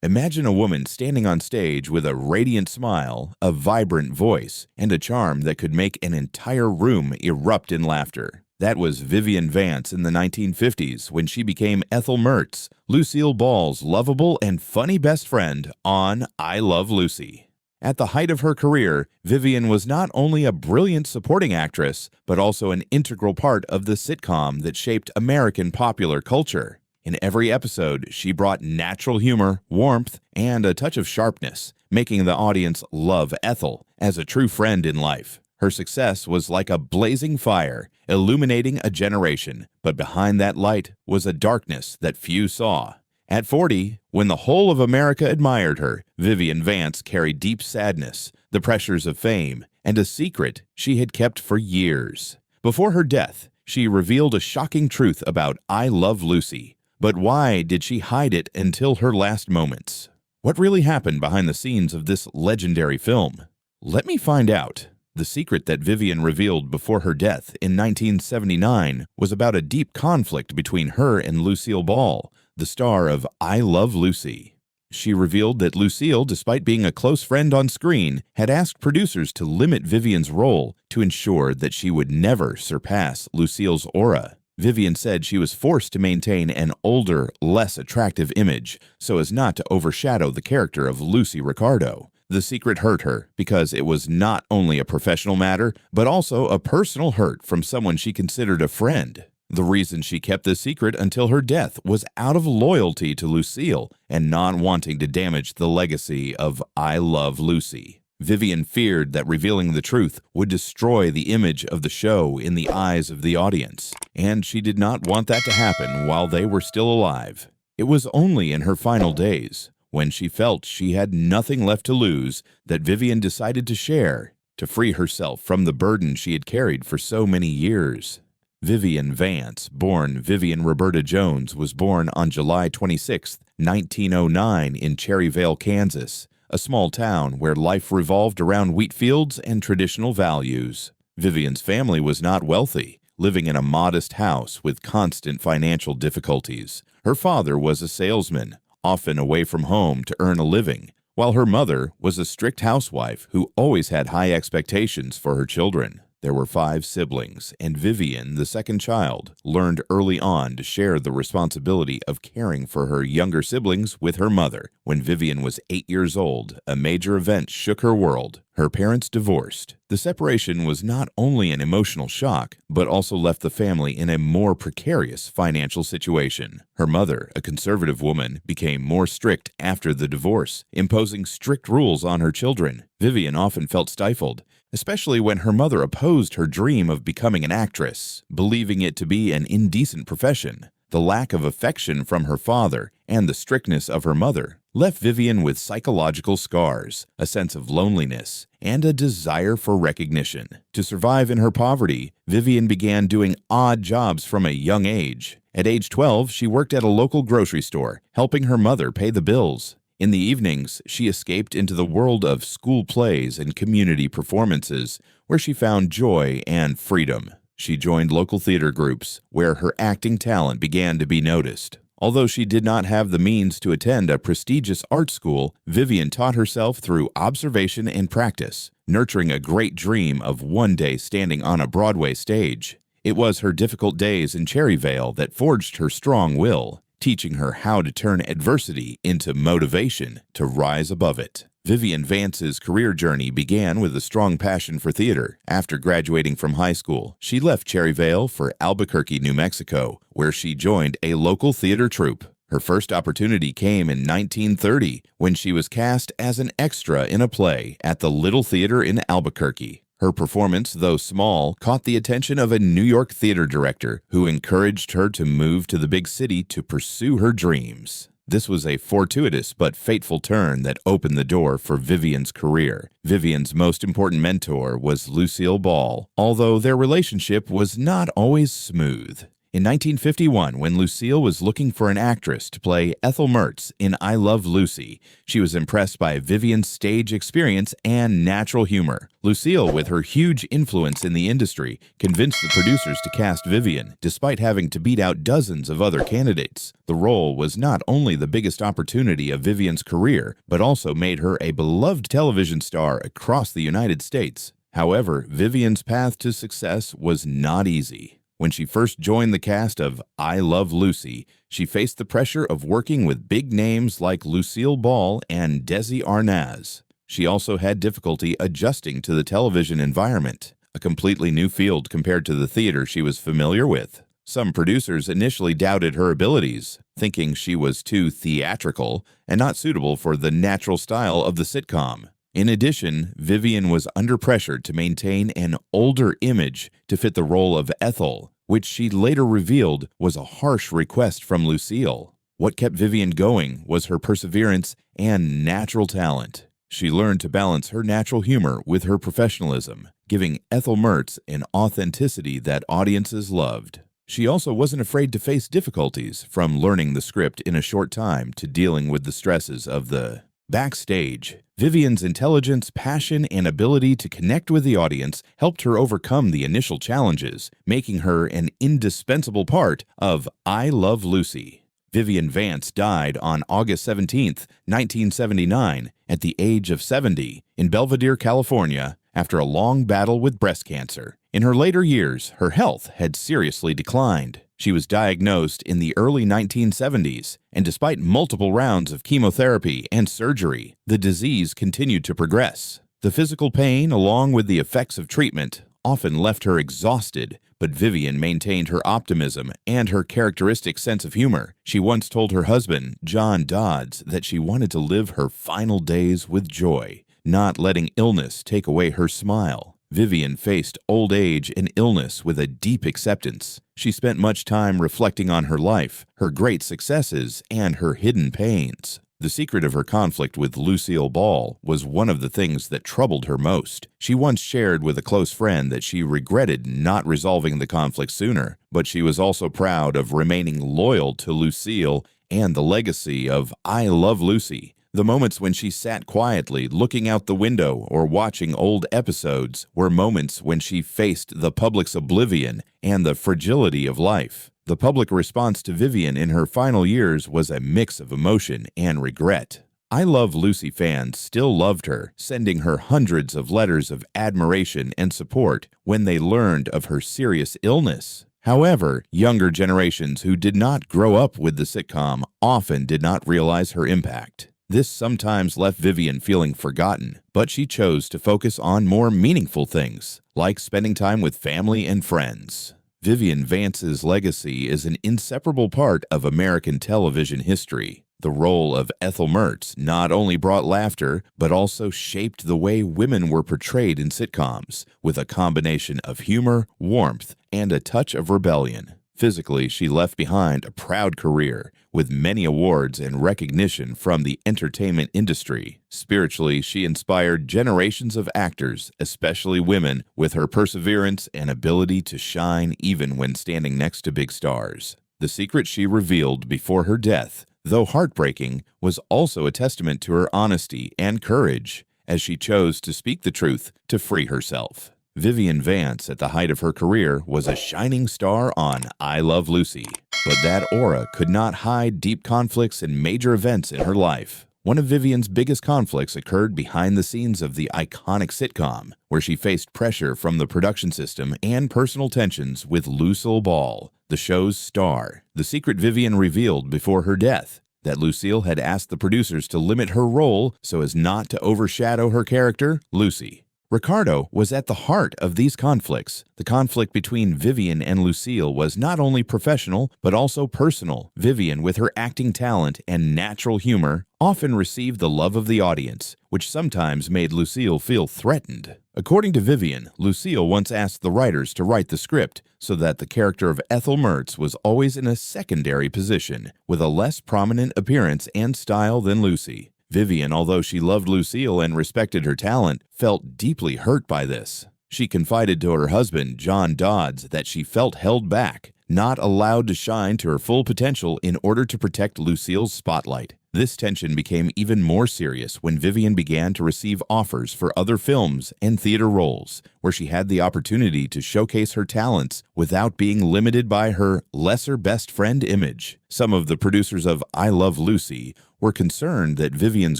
Imagine a woman standing on stage with a radiant smile, a vibrant voice, and a charm that could make an entire room erupt in laughter. That was Vivian Vance in the 1950s when she became Ethel Mertz, Lucille Ball's lovable and funny best friend on I Love Lucy. At the height of her career, Vivian was not only a brilliant supporting actress, but also an integral part of the sitcom that shaped American popular culture. In every episode, she brought natural humor, warmth, and a touch of sharpness, making the audience love Ethel as a true friend in life. Her success was like a blazing fire, illuminating a generation, but behind that light was a darkness that few saw. At 40, when the whole of America admired her, Vivian Vance carried deep sadness, the pressures of fame, and a secret she had kept for years. Before her death, she revealed a shocking truth about I Love Lucy. But why did she hide it until her last moments? What really happened behind the scenes of this legendary film? Let me find out. The secret that Vivian revealed before her death in 1979 was about a deep conflict between her and Lucille Ball, the star of I Love Lucy. She revealed that Lucille, despite being a close friend on screen, had asked producers to limit Vivian's role to ensure that she would never surpass Lucille's aura. Vivian said she was forced to maintain an older, less attractive image so as not to overshadow the character of Lucy Ricardo. The secret hurt her because it was not only a professional matter, but also a personal hurt from someone she considered a friend. The reason she kept this secret until her death was out of loyalty to Lucille and not wanting to damage the legacy of I Love Lucy. Vivian feared that revealing the truth would destroy the image of the show in the eyes of the audience, and she did not want that to happen while they were still alive. It was only in her final days, when she felt she had nothing left to lose, that Vivian decided to share, to free herself from the burden she had carried for so many years. Vivian Vance, born Vivian Roberta Jones, was born on July 26, 1909 in Cherryvale, Kansas, a small town where life revolved around wheat fields and traditional values. Vivian's family was not wealthy, living in a modest house with constant financial difficulties. Her father was a salesman, often away from home to earn a living, while her mother was a strict housewife who always had high expectations for her children. There were 5 siblings, and Vivian, the second child, learned early on to share the responsibility of caring for her younger siblings with her mother. When Vivian was 8 years old, a major event shook her world. Her parents divorced. The separation was not only an emotional shock, but also left the family in a more precarious financial situation. Her mother, a conservative woman, became more strict after the divorce, imposing strict rules on her children. Vivian often felt stifled, especially when her mother opposed her dream of becoming an actress, believing it to be an indecent profession. The lack of affection from her father and the strictness of her mother left Vivian with psychological scars, a sense of loneliness, and a desire for recognition. To survive in her poverty, Vivian began doing odd jobs from a young age. At age 12, she worked at a local grocery store, helping her mother pay the bills. In the evenings, she escaped into the world of school plays and community performances, where she found joy and freedom. She joined local theater groups, where her acting talent began to be noticed. Although she did not have the means to attend a prestigious art school, Vivian taught herself through observation and practice, nurturing a great dream of one day standing on a Broadway stage. It was her difficult days in Cherryvale that forged her strong will, teaching her how to turn adversity into motivation to rise above it. Vivian Vance's career journey began with a strong passion for theater. After graduating from high school, she left Cherryvale for Albuquerque, New Mexico, where she joined a local theater troupe. Her first opportunity came in 1930 when she was cast as an extra in a play at the Little Theater in Albuquerque. Her performance, though small, caught the attention of a New York theater director who encouraged her to move to the big city to pursue her dreams. This was a fortuitous but fateful turn that opened the door for Vivian's career. Vivian's most important mentor was Lucille Ball, although their relationship was not always smooth. In 1951, when Lucille was looking for an actress to play Ethel Mertz in I Love Lucy, she was impressed by Vivian's stage experience and natural humor. Lucille, with her huge influence in the industry, convinced the producers to cast Vivian, despite having to beat out dozens of other candidates. The role was not only the biggest opportunity of Vivian's career, but also made her a beloved television star across the United States. However, Vivian's path to success was not easy. When she first joined the cast of I Love Lucy, she faced the pressure of working with big names like Lucille Ball and Desi Arnaz. She also had difficulty adjusting to the television environment, a completely new field compared to the theater she was familiar with. Some producers initially doubted her abilities, thinking she was too theatrical and not suitable for the natural style of the sitcom. In addition, Vivian was under pressure to maintain an older image to fit the role of Ethel, which she later revealed was a harsh request from Lucille. What kept Vivian going was her perseverance and natural talent. She learned to balance her natural humor with her professionalism, giving Ethel Mertz an authenticity that audiences loved. She also wasn't afraid to face difficulties, from learning the script in a short time to dealing with the stresses of the backstage. Vivian's intelligence, passion, and ability to connect with the audience helped her overcome the initial challenges, making her an indispensable part of I Love Lucy. Vivian Vance died on August 17, 1979, at the age of 70, in Belvedere, California, after a long battle with breast cancer. In her later years, her health had seriously declined. She was diagnosed in the early 1970s, and despite multiple rounds of chemotherapy and surgery, the disease continued to progress. The physical pain, along with the effects of treatment, often left her exhausted, but Vivian maintained her optimism and her characteristic sense of humor. She once told her husband, John Dodds, that she wanted to live her final days with joy, not letting illness take away her smile. Vivian faced old age and illness with a deep acceptance. She spent much time reflecting on her life, her great successes, and her hidden pains. The secret of her conflict with Lucille Ball was one of the things that troubled her most. She once shared with a close friend that she regretted not resolving the conflict sooner, but she was also proud of remaining loyal to Lucille and the legacy of I Love Lucy. The moments when she sat quietly, looking out the window or watching old episodes, were moments when she faced the public's oblivion and the fragility of life. The public response to Vivian in her final years was a mix of emotion and regret. I Love Lucy fans still loved her, sending her hundreds of letters of admiration and support when they learned of her serious illness. However, younger generations who did not grow up with the sitcom often did not realize her impact. This sometimes left Vivian feeling forgotten, but she chose to focus on more meaningful things, like spending time with family and friends. Vivian Vance's legacy is an inseparable part of American television history. The role of Ethel Mertz not only brought laughter, but also shaped the way women were portrayed in sitcoms, with a combination of humor, warmth, and a touch of rebellion. Physically, she left behind a proud career, with many awards and recognition from the entertainment industry. Spiritually, she inspired generations of actors, especially women, with her perseverance and ability to shine even when standing next to big stars. The secret she revealed before her death, though heartbreaking, was also a testament to her honesty and courage, as she chose to speak the truth to free herself. Vivian Vance, at the height of her career, was a shining star on I Love Lucy, but that aura could not hide deep conflicts and major events in her life. One of Vivian's biggest conflicts occurred behind the scenes of the iconic sitcom, where she faced pressure from the production system and personal tensions with Lucille Ball, the show's star. The secret Vivian revealed before her death, that Lucille had asked the producers to limit her role so as not to overshadow her character, Lucy. Ricardo was at the heart of these conflicts. The conflict between Vivian and Lucille was not only professional, but also personal. Vivian, with her acting talent and natural humor, often received the love of the audience, which sometimes made Lucille feel threatened. According to Vivian, Lucille once asked the writers to write the script so that the character of Ethel Mertz was always in a secondary position, with a less prominent appearance and style than Lucy. Vivian, although she loved Lucille and respected her talent, felt deeply hurt by this. She confided to her husband, John Dodds, that she felt held back, not allowed to shine to her full potential in order to protect Lucille's spotlight. This tension became even more serious when Vivian began to receive offers for other films and theater roles, where she had the opportunity to showcase her talents without being limited by her lesser best friend image. Some of the producers of I Love Lucy were concerned that Vivian's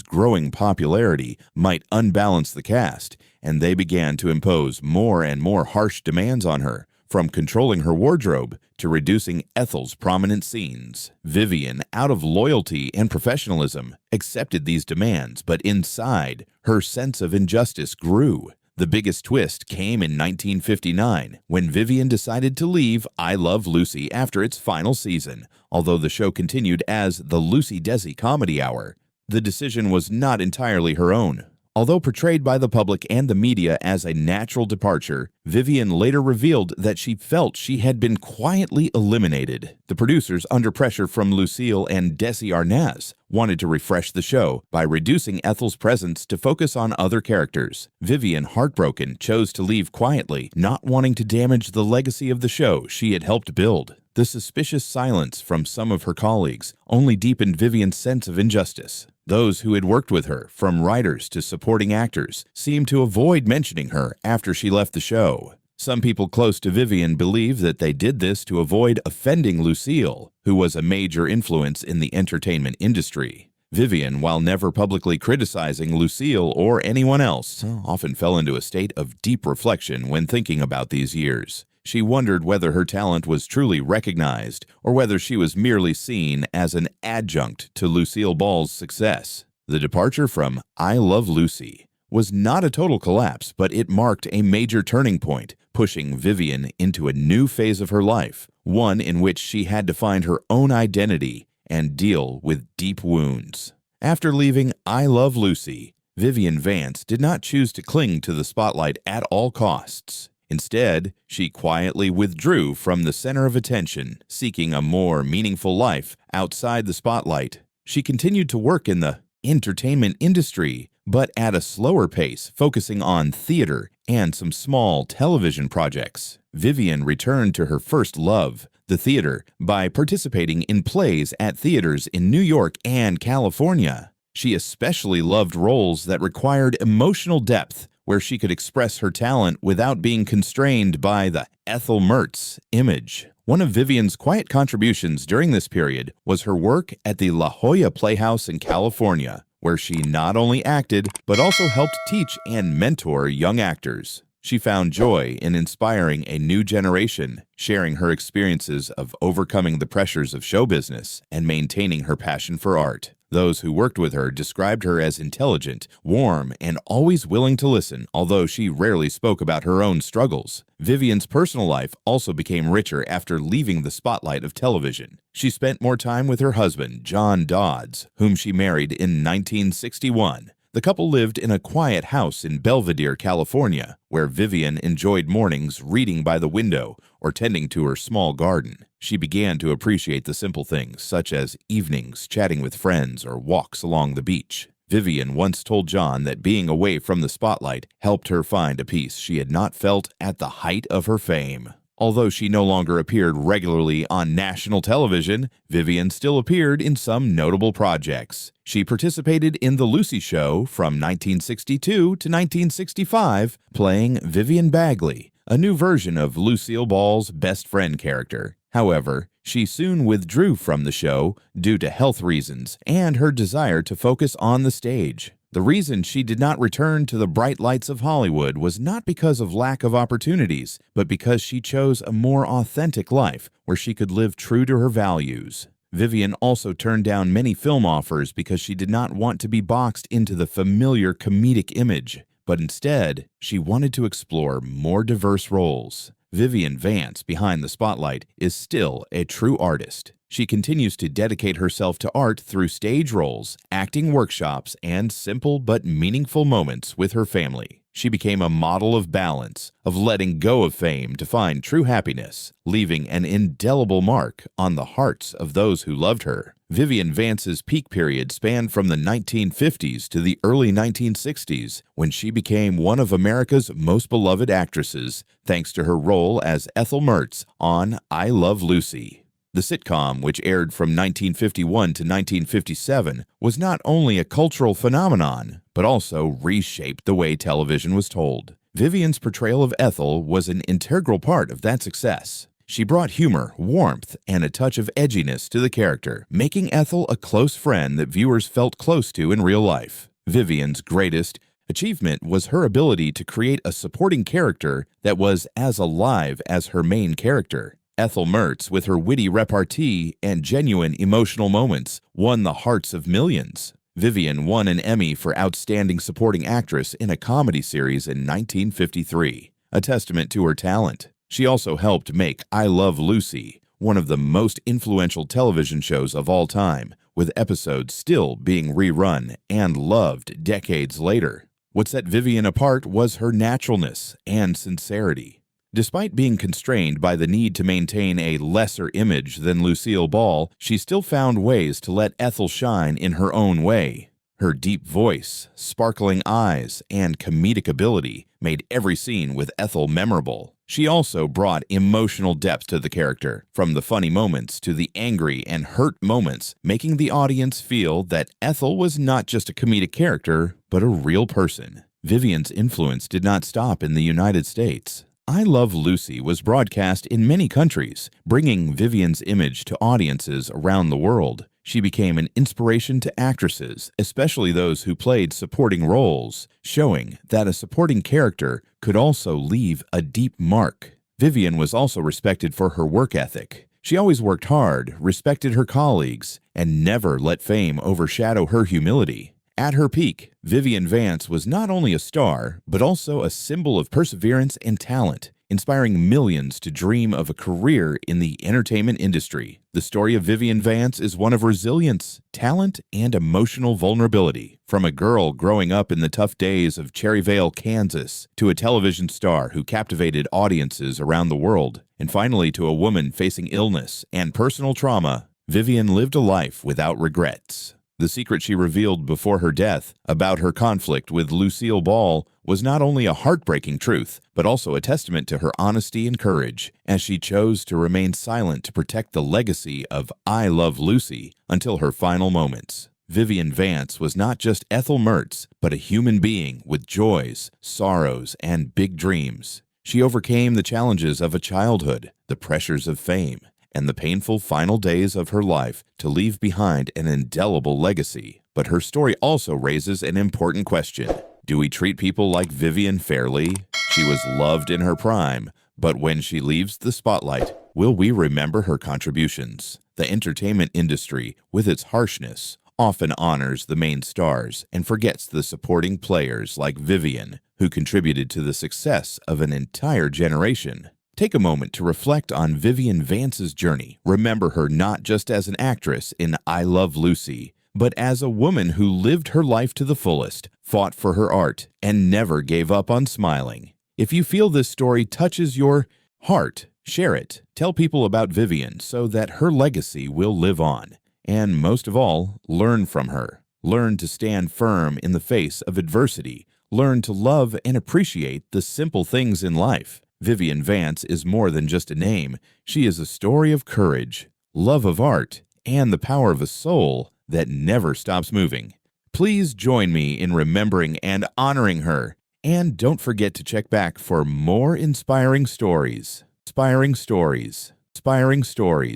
growing popularity might unbalance the cast, and they began to impose more and more harsh demands on her, from controlling her wardrobe to reducing Ethel's prominent scenes. Vivian, out of loyalty and professionalism, accepted these demands, but inside, her sense of injustice grew. The biggest twist came in 1959, when Vivian decided to leave I Love Lucy after its final season, although the show continued as the Lucy Desi Comedy Hour. The decision was not entirely her own. Although portrayed by the public and the media as a natural departure, Vivian later revealed that she felt she had been quietly eliminated. The producers, under pressure from Lucille and Desi Arnaz, wanted to refresh the show by reducing Ethel's presence to focus on other characters. Vivian, heartbroken, chose to leave quietly, not wanting to damage the legacy of the show she had helped build. The suspicious silence from some of her colleagues only deepened Vivian's sense of injustice. Those who had worked with her, from writers to supporting actors, seemed to avoid mentioning her after she left the show. Some people close to Vivian believe that they did this to avoid offending Lucille, who was a major influence in the entertainment industry. Vivian, while never publicly criticizing Lucille or anyone else, often fell into a state of deep reflection when thinking about these years. She wondered whether her talent was truly recognized or whether she was merely seen as an adjunct to Lucille Ball's success. The departure from I Love Lucy was not a total collapse, but it marked a major turning point, pushing Vivian into a new phase of her life, one in which she had to find her own identity and deal with deep wounds. After leaving I Love Lucy, Vivian Vance did not choose to cling to the spotlight at all costs. Instead, she quietly withdrew from the center of attention, seeking a more meaningful life outside the spotlight. She continued to work in the entertainment industry, but at a slower pace, focusing on theater and some small television projects. Vivian returned to her first love, the theater, by participating in plays at theaters in New York and California. She especially loved roles that required emotional depth, where she could express her talent without being constrained by the Ethel Mertz image. One of Vivian's quiet contributions during this period was her work at the La Jolla Playhouse in California, where she not only acted, but also helped teach and mentor young actors. She found joy in inspiring a new generation, sharing her experiences of overcoming the pressures of show business and maintaining her passion for art. Those who worked with her described her as intelligent, warm, and always willing to listen, although she rarely spoke about her own struggles. Vivian's personal life also became richer after leaving the spotlight of television. She spent more time with her husband, John Dodds, whom she married in 1961. The couple lived in a quiet house in Belvedere, California, where Vivian enjoyed mornings reading by the window or tending to her small garden. She began to appreciate the simple things, such as evenings chatting with friends or walks along the beach. Vivian once told John that being away from the spotlight helped her find a peace she had not felt at the height of her fame. Although she no longer appeared regularly on national television, Vivian still appeared in some notable projects. She participated in The Lucy Show from 1962 to 1965, playing Vivian Bagley, a new version of Lucille Ball's best friend character. However, she soon withdrew from the show due to health reasons and her desire to focus on the stage. The reason she did not return to the bright lights of Hollywood was not because of lack of opportunities, but because she chose a more authentic life where she could live true to her values. Vivian also turned down many film offers because she did not want to be boxed into the familiar comedic image, but instead, she wanted to explore more diverse roles. Vivian Vance, behind the spotlight, is still a true artist. She continues to dedicate herself to art through stage roles, acting workshops, and simple but meaningful moments with her family. She became a model of balance, of letting go of fame to find true happiness, leaving an indelible mark on the hearts of those who loved her. Vivian Vance's peak period spanned from the 1950s to the early 1960s, when she became one of America's most beloved actresses, thanks to her role as Ethel Mertz on I Love Lucy. The sitcom, which aired from 1951 to 1957, was not only a cultural phenomenon, but also reshaped the way television was told. Vivian's portrayal of Ethel was an integral part of that success. She brought humor, warmth, and a touch of edginess to the character, making Ethel a close friend that viewers felt close to in real life. Vivian's greatest achievement was her ability to create a supporting character that was as alive as her main character. Ethel Mertz, with her witty repartee and genuine emotional moments, won the hearts of millions. Vivian won an Emmy for Outstanding Supporting Actress in a Comedy Series in 1953, a testament to her talent. She also helped make I Love Lucy one of the most influential television shows of all time, with episodes still being rerun and loved decades later. What set Vivian apart was her naturalness and sincerity. Despite being constrained by the need to maintain a lesser image than Lucille Ball, she still found ways to let Ethel shine in her own way. Her deep voice, sparkling eyes, and comedic ability made every scene with Ethel memorable. She also brought emotional depth to the character, from the funny moments to the angry and hurt moments, making the audience feel that Ethel was not just a comedic character, but a real person. Vivian's influence did not stop in the United States. I Love Lucy was broadcast in many countries, bringing Vivian's image to audiences around the world. She became an inspiration to actresses, especially those who played supporting roles, showing that a supporting character could also leave a deep mark. Vivian was also respected for her work ethic. She always worked hard, respected her colleagues, and never let fame overshadow her humility. At her peak, Vivian Vance was not only a star, but also a symbol of perseverance and talent, inspiring millions to dream of a career in the entertainment industry. The story of Vivian Vance is one of resilience, talent, and emotional vulnerability. From a girl growing up in the tough days of Cherryvale, Kansas, to a television star who captivated audiences around the world, and finally to a woman facing illness and personal trauma, Vivian lived a life without regrets. The secret she revealed before her death about her conflict with Lucille Ball was not only a heartbreaking truth, but also a testament to her honesty and courage, as she chose to remain silent to protect the legacy of I Love Lucy until her final moments. Vivian Vance was not just Ethel Mertz, but a human being with joys, sorrows, and big dreams. She overcame the challenges of a childhood, the pressures of fame, and the painful final days of her life to leave behind an indelible legacy. But her story also raises an important question. Do we treat people like Vivian fairly? She was loved in her prime, but when she leaves the spotlight, will we remember her contributions? The entertainment industry, with its harshness, often honors the main stars and forgets the supporting players like Vivian, who contributed to the success of an entire generation. Take a moment to reflect on Vivian Vance's journey. Remember her not just as an actress in I Love Lucy, but as a woman who lived her life to the fullest, fought for her art, and never gave up on smiling. If you feel this story touches your heart, share it. Tell people about Vivian so that her legacy will live on. And most of all, learn from her. Learn to stand firm in the face of adversity. Learn to love and appreciate the simple things in life. Vivian Vance is more than just a name. She is a story of courage, love of art, and the power of a soul that never stops moving. Please join me in remembering and honoring her. And don't forget to check back for more inspiring stories. Inspiring stories. Inspiring stories.